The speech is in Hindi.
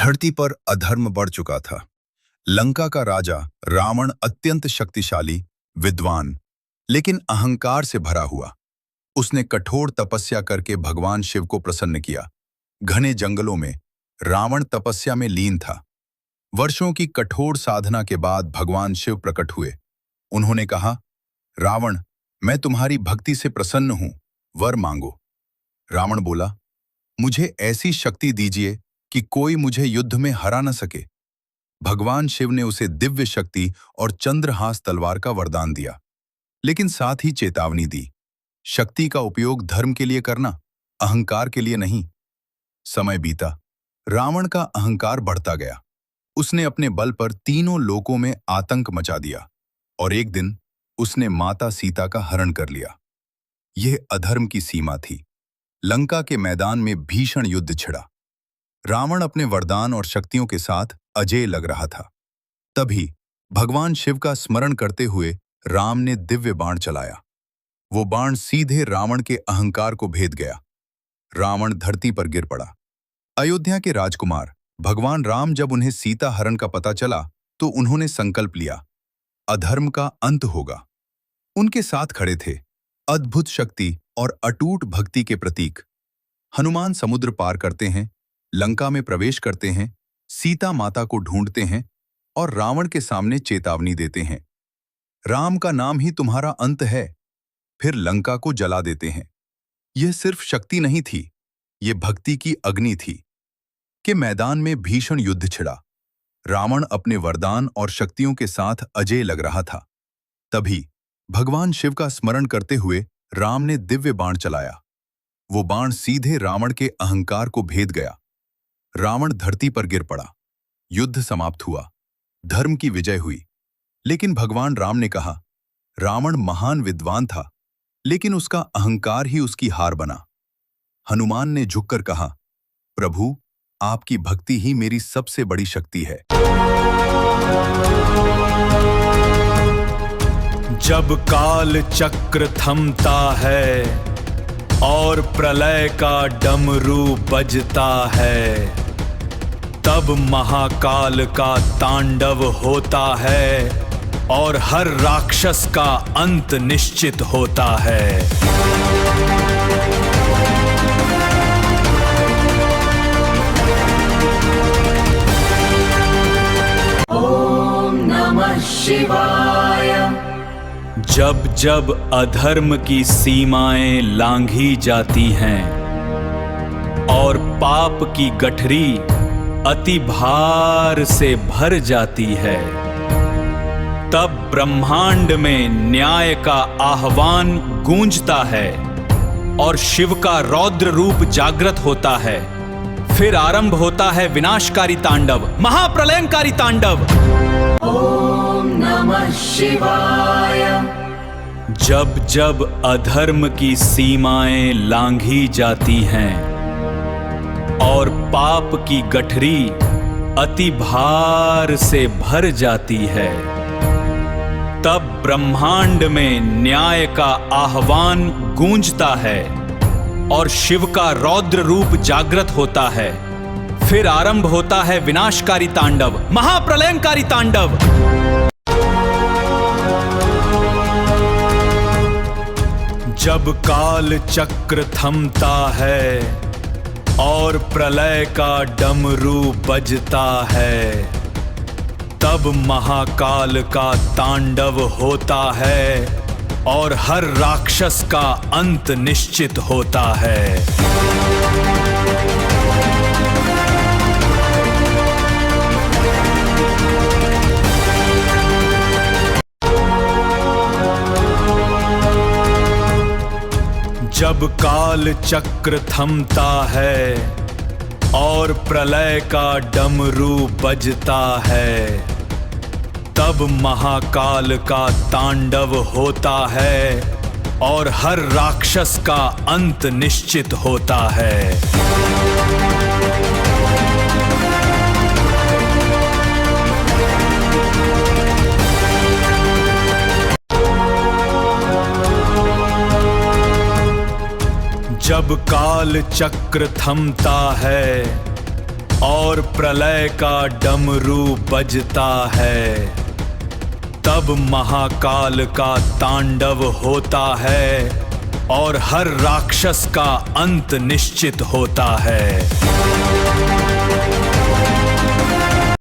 धरती पर अधर्म बढ़ चुका था। लंका का राजा रावण अत्यंत शक्तिशाली, विद्वान, लेकिन अहंकार से भरा हुआ। उसने कठोर तपस्या करके भगवान शिव को प्रसन्न किया। घने जंगलों में रावण तपस्या में लीन था। वर्षों की कठोर साधना के बाद भगवान शिव प्रकट हुए। उन्होंने कहा, रावण, मैं तुम्हारी भक्ति से प्रसन्न हूं, वर मांगो। रावण बोला, मुझे ऐसी शक्ति दीजिए कि कोई मुझे युद्ध में हरा न सके। भगवान शिव ने उसे दिव्य शक्ति और चंद्रहास तलवार का वरदान दिया, लेकिन साथ ही चेतावनी दी, शक्ति का उपयोग धर्म के लिए करना, अहंकार के लिए नहीं। समय बीता, रावण का अहंकार बढ़ता गया। उसने अपने बल पर तीनों लोकों में आतंक मचा दिया और एक दिन उसने माता सीता का हरण कर लिया। यह अधर्म की सीमा थी। लंका के मैदान में भीषण युद्ध छिड़ा। रावण अपने वरदान और शक्तियों के साथ अजेय लग रहा था। तभी भगवान शिव का स्मरण करते हुए राम ने दिव्य बाण चलाया। वो बाण सीधे रावण के अहंकार को भेद गया। रावण धरती पर गिर पड़ा। अयोध्या के राजकुमार भगवान राम जब उन्हें सीता हरण का पता चला तो उन्होंने संकल्प लिया, अधर्म का अंत होगा। उनके साथ खड़े थे अद्भुत शक्ति और अटूट भक्ति के प्रतीक। हनुमान समुद्र पार करते हैं, लंका में प्रवेश करते हैं, सीता माता को ढूंढते हैं और रावण के सामने चेतावनी देते हैं, राम का नाम ही तुम्हारा अंत है। फिर लंका को जला देते हैं। यह सिर्फ शक्ति नहीं थी, यह भक्ति की अग्नि थी। के मैदान में भीषण युद्ध छिड़ा। रावण अपने वरदान और शक्तियों के साथ अजेय लग रहा था। तभी भगवान शिव का स्मरण करते हुए राम ने दिव्य बाण चलाया। वो बाण सीधे रावण के अहंकार को भेद गया। रावण धरती पर गिर पड़ा। युद्ध समाप्त हुआ। धर्म की विजय हुई। लेकिन भगवान राम ने कहा, रावण महान विद्वान था, लेकिन उसका अहंकार ही उसकी हार बना। हनुमान ने झुककर कहा, प्रभु, आपकी भक्ति ही मेरी सबसे बड़ी शक्ति है। जब काल चक्र थमता है और प्रलय का डमरू बजता है, तब महाकाल का तांडव होता है और हर राक्षस का अंत निश्चित होता है। ओम नमः शिवाय। जब जब अधर्म की सीमाएं लांघी जाती हैं और पाप की गठरी अति भार से भर जाती है, तब ब्रह्मांड में न्याय का आह्वान गूंजता है और शिव का रौद्र रूप जागृत होता है। फिर आरंभ होता है विनाशकारी तांडव, महाप्रलयंकारी तांडव। ओम नमः शिवाय। जब जब अधर्म की सीमाएं लांघी जाती हैं और पाप की गठरी अति भार से भर जाती है, तब ब्रह्मांड में न्याय का आह्वान गूंजता है और शिव का रौद्र रूप जागृत होता है। फिर आरंभ होता है विनाशकारी तांडव, महाप्रलयंकारी तांडव। जब काल चक्र थमता है और प्रलय का डमरू बजता है, तब महाकाल का तांडव होता है और हर राक्षस का अंत निश्चित होता है। जब काल चक्र थमता है और प्रलय का डमरू बजता है, तब महाकाल का तांडव होता है और हर राक्षस का अंत निश्चित होता है। जब काल चक्र थमता है और प्रलय का डमरू बजता है, तब महाकाल का तांडव होता है और हर राक्षस का अंत निश्चित होता है।